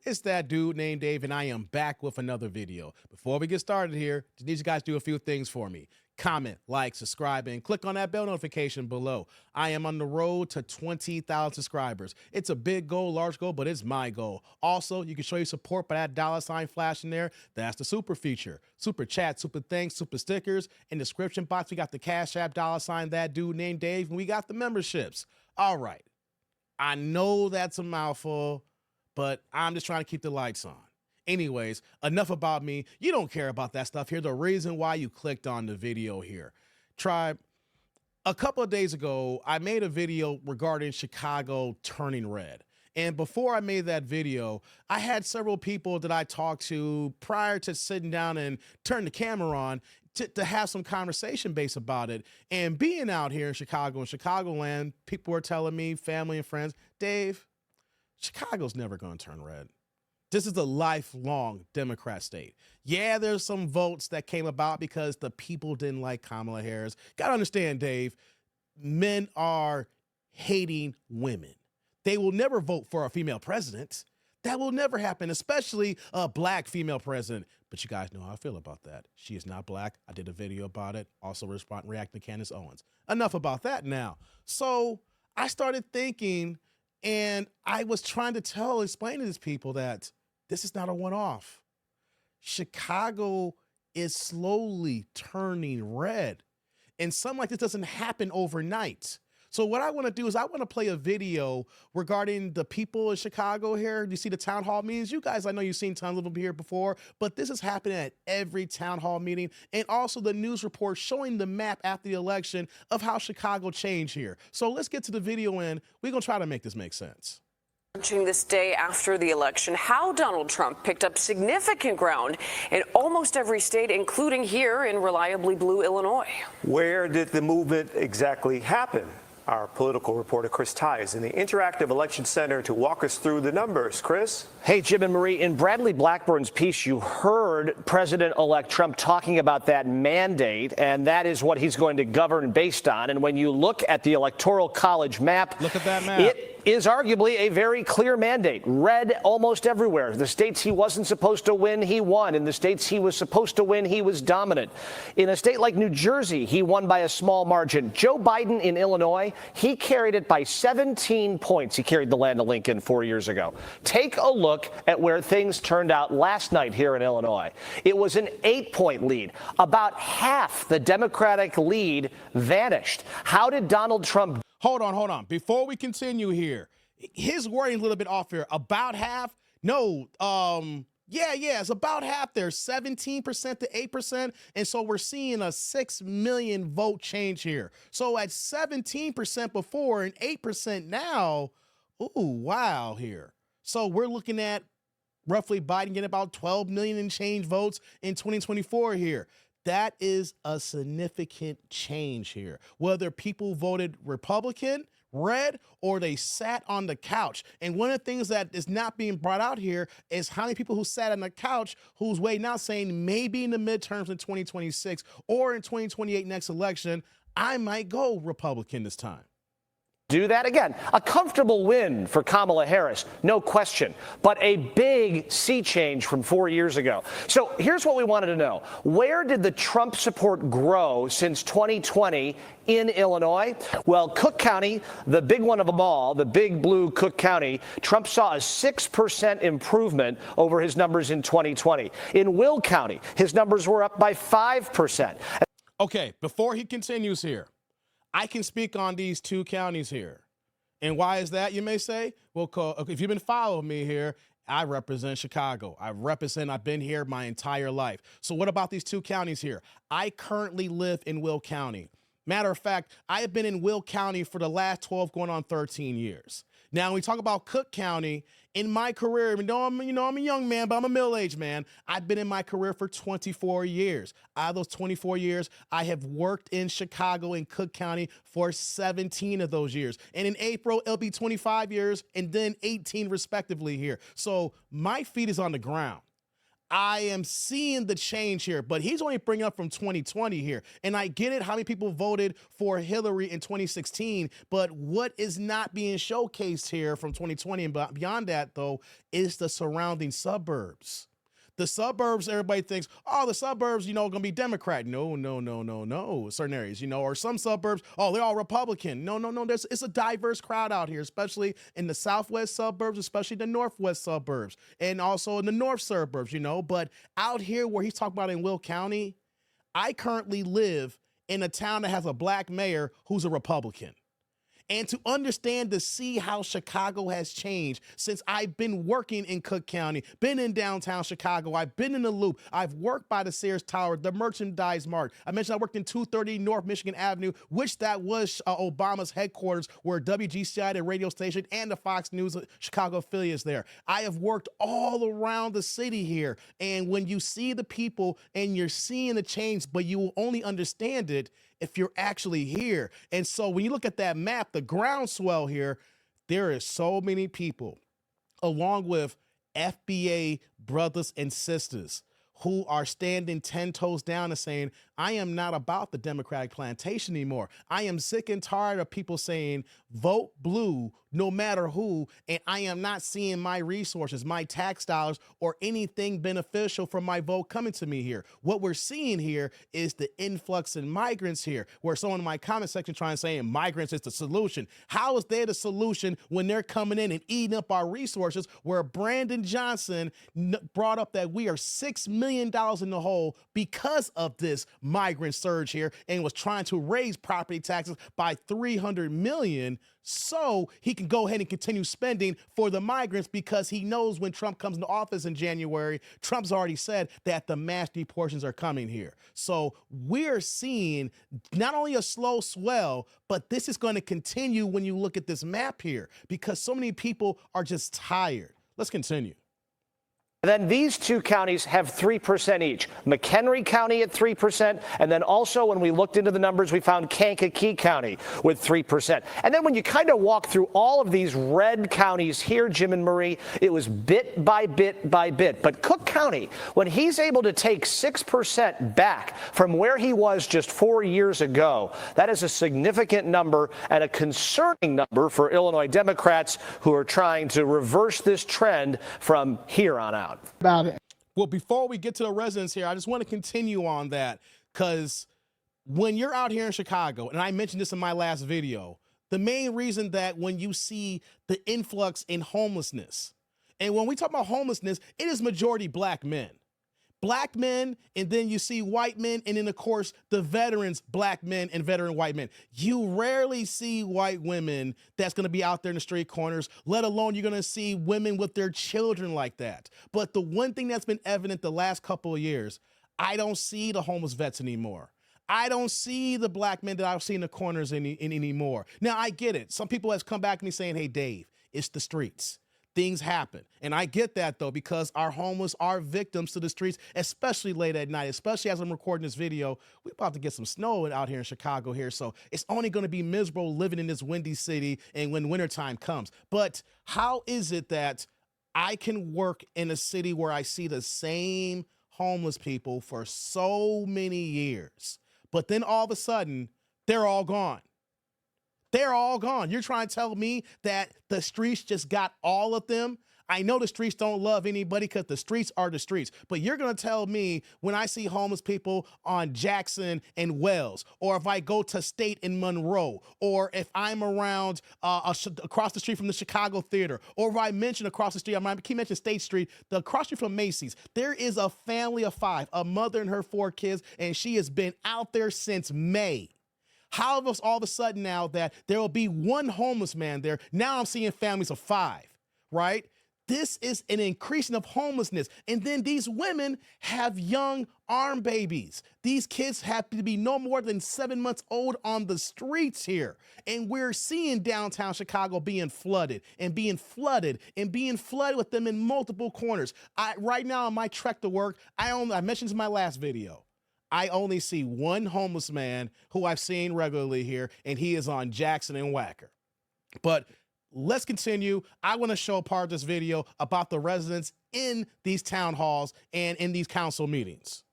It's that dude named Dave, and I am back with another video. Before we get started here, just need you guys to do a few things for me. Comment, like, subscribe, and click on that bell notification below. I am on the road to 20,000 subscribers. It's a big goal, large goal, but it's my goal. Also, you can show your support by that $ flashing there. That's the super feature. Super chat, super thanks, super stickers. In the description box, we got the Cash App $ that dude named Dave, and we got the memberships. All right. I know that's a mouthful, but I'm just trying to keep the lights on. Anyways, enough about me. You don't care about that stuff here. The reason why you clicked on the video here. Tribe, a couple of days ago, I made a video regarding Chicago turning red. And before I made that video, I had several people that I talked to prior to sitting down and turning the camera on to have some conversation based about it. And being out here in Chicago, in Chicagoland, people were telling me, family and friends, Dave, Chicago's never going to turn red. This is a lifelong Democrat state. Yeah, there's some votes that came about because the people didn't like Kamala Harris. Got to understand, Dave, men are hating women. They will never vote for a female president. That will never happen, especially a black female president. But you guys know how I feel about that. She is not black. I did a video about it. Also reacting to Candace Owens. Enough about that now. So I started thinking, and I was trying to explain to these people that this is not a one-off. Chicago is slowly turning red. And something like this doesn't happen overnight. So what I want to do is I want to play a video regarding the people in Chicago here. You see the town hall meetings? You guys, I know you've seen tons of them here before, but this is happening at every town hall meeting. And also the news report showing the map after the election of how Chicago changed here. So let's get to the video and we're going to try to make this make sense. Launching this day after the election, how Donald Trump picked up significant ground in almost every state, including here in reliably blue Illinois. Where did the movement exactly happen? Our political reporter Chris Ty is in the Interactive Election Center to walk us through the numbers. Chris? Hey, Jim and Marie, in Bradley Blackburn's piece, you heard President-elect Trump talking about that mandate, and that is what he's going to govern based on. And when you look at the Electoral College map, look at that map. It is arguably a very clear mandate. Red almost everywhere. The states he wasn't supposed to win, he won. In the states he was supposed to win, he was dominant. In a state like New Jersey, he won by a small margin. Joe Biden in Illinois, he carried it by 17 points. He carried the land of Lincoln 4 years ago. Take a look at where things turned out last night here in Illinois. It was an 8-point lead. About half the Democratic lead vanished. How did Donald Trump... Hold on. Before we continue here, his wording a little bit off here. About half? No, yeah, it's about half there, 17% to 8%. And so we're seeing a 6 million vote change here. So at 17% before and 8% now, ooh, wow here. So we're looking at roughly Biden getting about 12 million and change votes in 2024 here. That is a significant change here. Whether people voted Republican, red, or they sat on the couch. And one of the things that is not being brought out here is how many people who sat on the couch who's waiting out saying maybe in the midterms in 2026 or in 2028 next election, I might go Republican this time. Do that again. A comfortable win for Kamala Harris, no question, but a big sea change from 4 years ago. So here's what we wanted to know. Where did the Trump support grow since 2020 in Illinois? Well, Cook County, the big one of them all, the big blue Cook County, Trump saw a 6% improvement over his numbers in 2020. In Will County, his numbers were up by 5%. Okay, before he continues here, I can speak on these two counties here. And why is that, you may say? Well, if you've been following me here, I represent Chicago. I've been here my entire life. So what about these two counties here? I currently live in Will County. Matter of fact, I have been in Will County for the last 12 going on 13 years. Now, when we talk about Cook County, in my career, even though I'm a young man, but I'm a middle-aged man, I've been in my career for 24 years. Out of those 24 years, I have worked in Chicago and Cook County for 17 of those years. And in April, it'll be 25 years and then 18 respectively here. So my feet is on the ground. I am seeing the change here, but he's only bringing up from 2020 here. And I get it, how many people voted for Hillary in 2016, but what is not being showcased here from 2020 and beyond that, though, is the surrounding suburbs. The suburbs, everybody thinks, oh, the suburbs, going to be Democrat. No. Certain areas, or some suburbs, oh, they're all Republican. No. It's a diverse crowd out here, especially in the southwest suburbs, especially the northwest suburbs, and also in the north suburbs, But out here where he's talking about in Will County, I currently live in a town that has a black mayor who's a Republican. And to understand, to see how Chicago has changed since I've been working in Cook County, been in downtown Chicago, I've been in the Loop, I've worked by the Sears Tower, the Merchandise Mart. I mentioned I worked in 230 North Michigan Avenue, which that was Obama's headquarters, where WGCI, the radio station, and the Fox News Chicago affiliates there. I have worked all around the city here. And when you see the people and you're seeing the change, but you will only understand it if you're actually here. And so when you look at that map, the groundswell here, there is so many people, along with FBA brothers and sisters, who are standing 10 toes down and saying, I am not about the Democratic plantation anymore. I am sick and tired of people saying, vote blue no matter who, and I am not seeing my resources, my tax dollars, or anything beneficial from my vote coming to me here. What we're seeing here is the influx in migrants here, where someone in my comment section trying to say migrants is the solution. How is they the solution when they're coming in and eating up our resources, where Brandon Johnson brought up that we are $6 million in the hole because of this migrant surge here, and was trying to raise property taxes by $300 million so he can go ahead and continue spending for the migrants, because he knows when Trump comes into office in January, Trump's already said that the mass deportations are coming here. So we're seeing not only a slow swell, but this is going to continue when you look at this map here, because so many people are just tired. Let's continue. Then these two counties have 3% each. McHenry County at 3%. And then also when we looked into the numbers, we found Kankakee County with 3%. And then when you kind of walk through all of these red counties here, Jim and Marie, it was bit by bit by bit. But Cook County, when he's able to take 6% back from where he was just 4 years ago, that is a significant number and a concerning number for Illinois Democrats who are trying to reverse this trend from here on out. About it. Well, before we get to the residents here, I just want to continue on that, because when you're out here in Chicago, and I mentioned this in my last video, the main reason that when you see the influx in homelessness, and when we talk about homelessness, it is majority black men. Black men, and then you see white men, and then, of course, the veterans, black men and veteran white men. You rarely see white women that's going to be out there in the street corners, let alone you're going to see women with their children like that. But the one thing that's been evident the last couple of years, I don't see the homeless vets anymore. I don't see the black men that I've seen in the corners anymore. Now, I get it. Some people have come back to me saying, hey, Dave, it's the streets. Things happen. And I get that, though, because our homeless are victims to the streets, especially late at night, especially as I'm recording this video. We're about to get some snow out here in Chicago here, so it's only going to be miserable living in this windy city and when wintertime comes. But how is it that I can work in a city where I see the same homeless people for so many years, but then all of a sudden, they're all gone? They're all gone. You're trying to tell me that the streets just got all of them? I know the streets don't love anybody because the streets are the streets. But you're going to tell me when I see homeless people on Jackson and Wells, or if I go to State in Monroe, or if I'm around across the street from the Chicago Theater, or if I mention across the street, I keep mentioning State Street, the across the street from Macy's, there is a family of 5, a mother and her 4 kids, and she has been out there since May. How is all of a sudden now that there will be one homeless man there? Now I'm seeing families of 5, right? This is an increasing of homelessness. And then these women have young arm babies. These kids have to be no more than 7 months old on the streets here. And we're seeing downtown Chicago being flooded and being flooded and being flooded with them in multiple corners. Right now on my trek to work, I mentioned this in my last video, I only see one homeless man who I've seen regularly here, and he is on Jackson and Wacker. But let's continue. I want to show part of this video about the residents in these town halls and in these council meetings.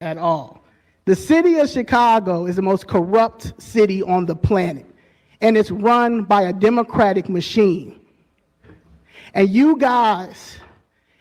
At all. The city of Chicago is the most corrupt city on the planet, and it's run by a Democratic machine. And you guys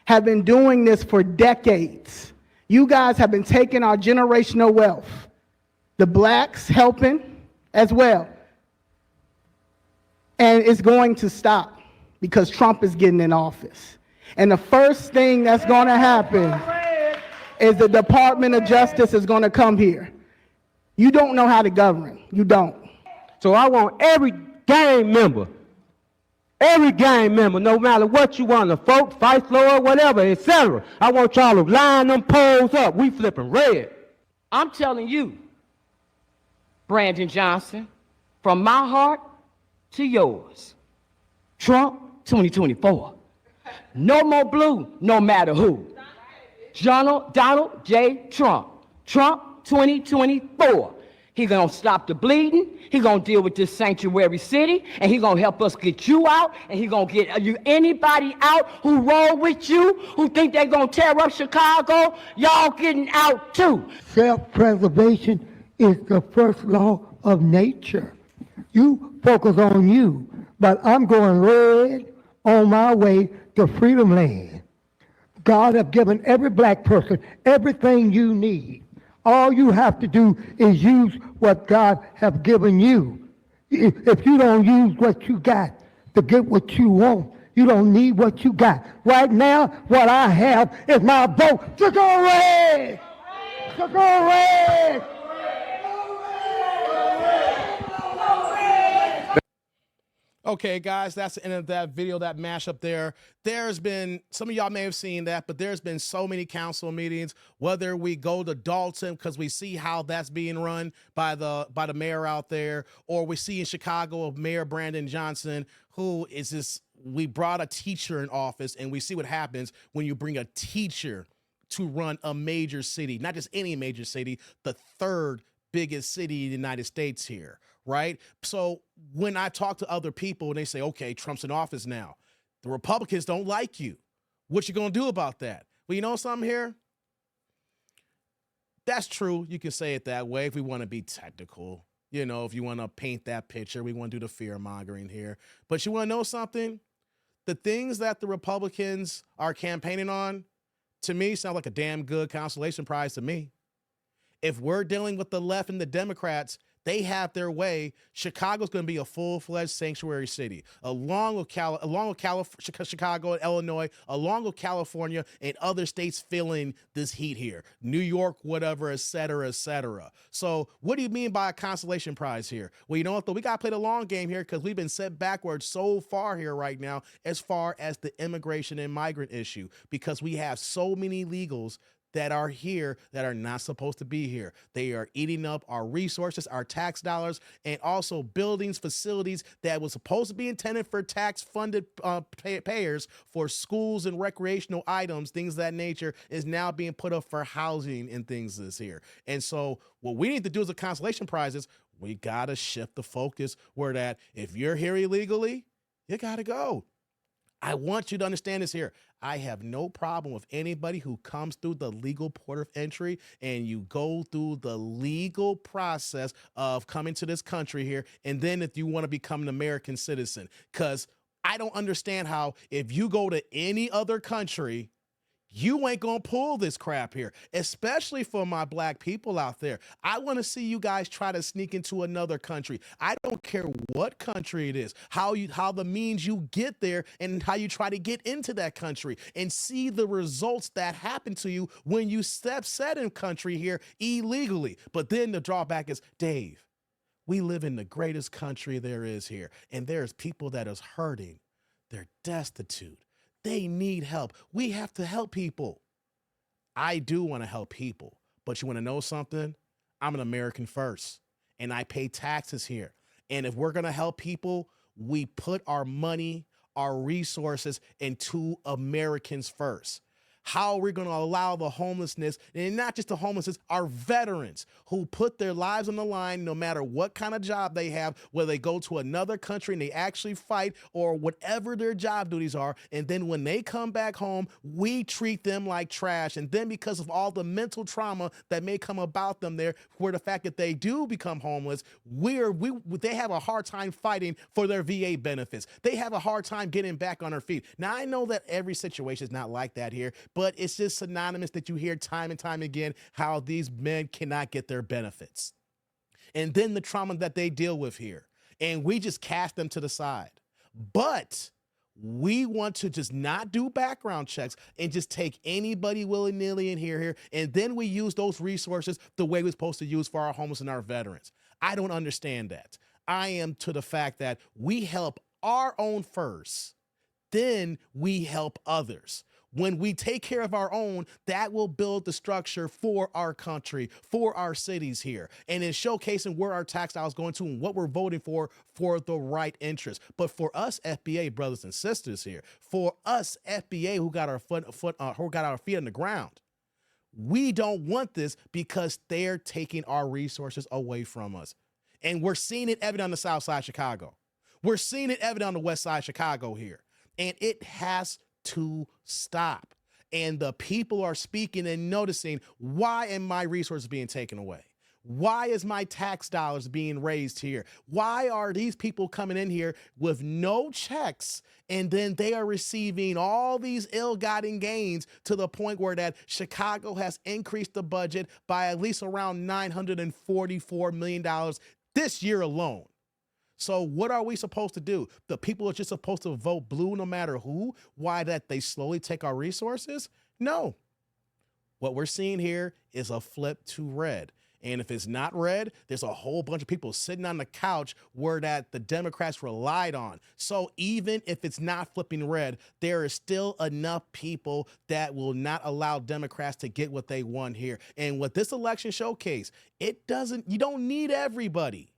have been doing this for decades. You guys have been taking our generational wealth. The blacks helping as well. And it's going to stop because Trump is getting in office. And the first thing that's going to happen is the Department of Justice is going to come here. You don't know how to govern. You don't. So I want every gang member, no matter what you want to vote, fight for, whatever, etc. I want y'all to line them polls up. We flipping red. I'm telling you, Brandon Johnson, from my heart to yours, Trump 2024. No more blue, no matter who. Donald J. Trump. Trump 2024. He gonna stop the bleeding. He gonna deal with this sanctuary city, and he gonna help us get you out, and he gonna get you anybody out who roll with you, who think they gonna tear up Chicago. Y'all getting out too. Self-preservation is the first law of nature. You focus on you, but I'm going red on my way to Freedom Land. God has given every black person everything you need. All you have to do is use what God has given you. If you don't use what you got to get what you want, you don't need what you got. Right now, what I have is my vote to go red! To go red! Okay, guys, that's the end of that video, that mashup there. There's been, some of y'all may have seen that, but there's been so many council meetings, whether we go to Dalton because we see how that's being run by the mayor out there, or we see in Chicago of Mayor Brandon Johnson, who is this, we brought a teacher in office, and we see what happens when you bring a teacher to run a major city, not just any major city, the third biggest city in the United States here. Right? So when I talk to other people and they say, okay, Trump's in office now, the Republicans don't like you. What you going to do about that? Well, you know something here? That's true. You can say it that way if we want to be technical. You know, if you want to paint that picture, we want to do the fear mongering here. But you want to know something? The things that the Republicans are campaigning on, to me, sound like a damn good consolation prize to me. If we're dealing with the left and the Democrats, they have their way, Chicago's going to be a full-fledged sanctuary city, along with Chicago and Illinois, along with California and other states feeling this heat here, New York, whatever, et cetera, et cetera. So what do you mean by a consolation prize here? Well, you know what, though? We got to play the long game here because we've been set backwards so far here right now as far as the immigration and migrant issue, because we have so many illegals that are here that are not supposed to be here. They are eating up our resources, our tax dollars, and also buildings, facilities that was supposed to be intended for tax-funded payers for schools and recreational items, things of that nature, is now being put up for housing and things this here. And so what we need to do as a consolation prize is we got to shift the focus where that if you're here illegally, you got to go. I want you to understand this here. I have no problem with anybody who comes through the legal port of entry and you go through the legal process of coming to this country here. And then if you want to become an American citizen, because I don't understand how if you go to any other country, you ain't gonna pull this crap here, especially for my black people out there. I want to see you guys try to sneak into another country. I don't care what country it is, how the means you get there and how you try to get into that country and see the results that happen to you when you set in country here illegally. But then the drawback is, Dave, we live in the greatest country there is here, and there's people that is hurting. They're destitute. They need help. We have to help people. I do want to help people, but you want to know something? I'm an American first, and I pay taxes here. And if we're going to help people, we put our money, our resources into Americans first. How we're going to allow the homelessness, and not just the homelessness, our veterans who put their lives on the line no matter what kind of job they have, whether they go to another country and they actually fight or whatever their job duties are. And then when they come back home, we treat them like trash. And then because of all the mental trauma that may come about them there, where the fact that they do become homeless, they have a hard time fighting for their VA benefits. They have a hard time getting back on their feet. Now, I know that every situation is not like that here, but it's just synonymous that you hear time and time again how these men cannot get their benefits. And then the trauma that they deal with here. And we just cast them to the side. But we want to just not do background checks and just take anybody willy-nilly in here. And then we use those resources the way we're supposed to use for our homeless and our veterans. I don't understand that. I am to the fact that we help our own first, then we help others. When we take care of our own, that will build the structure for our country, for our cities here, and in showcasing where our tax dollars going to and what we're voting for the right interest. But for us FBA brothers and sisters here, for us FBA who got our feet on the ground, we don't want this because they're taking our resources away from us. And we're seeing it evident on the south side of Chicago. We're seeing it evident on the west side of Chicago here. And it has to stop. And the people are speaking and noticing, why am my resources being taken away? Why is my tax dollars being raised here? Why are these people coming in here with no checks and then they are receiving all these ill-gotten gains to the point where that Chicago has increased the budget by at least around $944 million this year alone? So what are we supposed to do? The people are just supposed to vote blue no matter who? Why, that they slowly take our resources? No. What we're seeing here is a flip to red. And if it's not red, there's a whole bunch of people sitting on the couch where that the Democrats relied on. So even if it's not flipping red, there is still enough people that will not allow Democrats to get what they want here. And what this election showcased, you don't need everybody.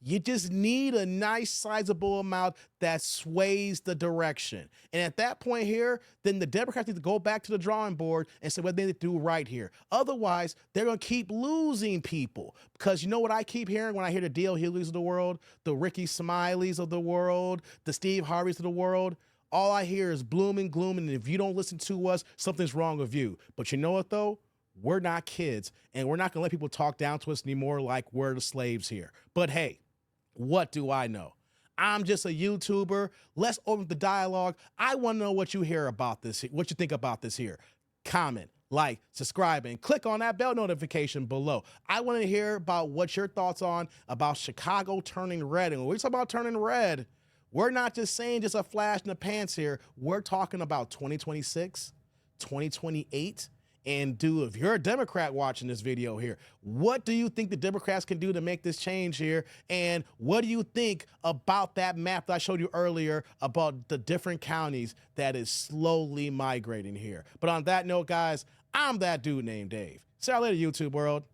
You just need a nice sizable amount that sways the direction. And at that point here, then the Democrats need to go back to the drawing board and say what they need to do right here. Otherwise, they're going to keep losing people. Because you know what I keep hearing when I hear the Dale Hughley's of the world, the Ricky Smileys of the world, the Steve Harveys of the world? All I hear is gloom and gloom, and if you don't listen to us, something's wrong with you. But you know what, though? We're not kids, and we're not going to let people talk down to us anymore like we're the slaves here. But hey, what do I know? I'm just a YouTuber. Let's open the dialogue. I want to know what you hear about this, what you think about this here. Comment, like, subscribe, and click on that bell notification below. I want to hear about what your thoughts on about Chicago turning red. And when we talk about turning red, we're not just saying just a flash in the pants here. We're talking about 2026, 2028. And if you're a Democrat watching this video here, what do you think the Democrats can do to make this change here? And what do you think about that map that I showed you earlier about the different counties that is slowly migrating here? But on that note, guys, I'm that dude named Dave. See you later, YouTube world.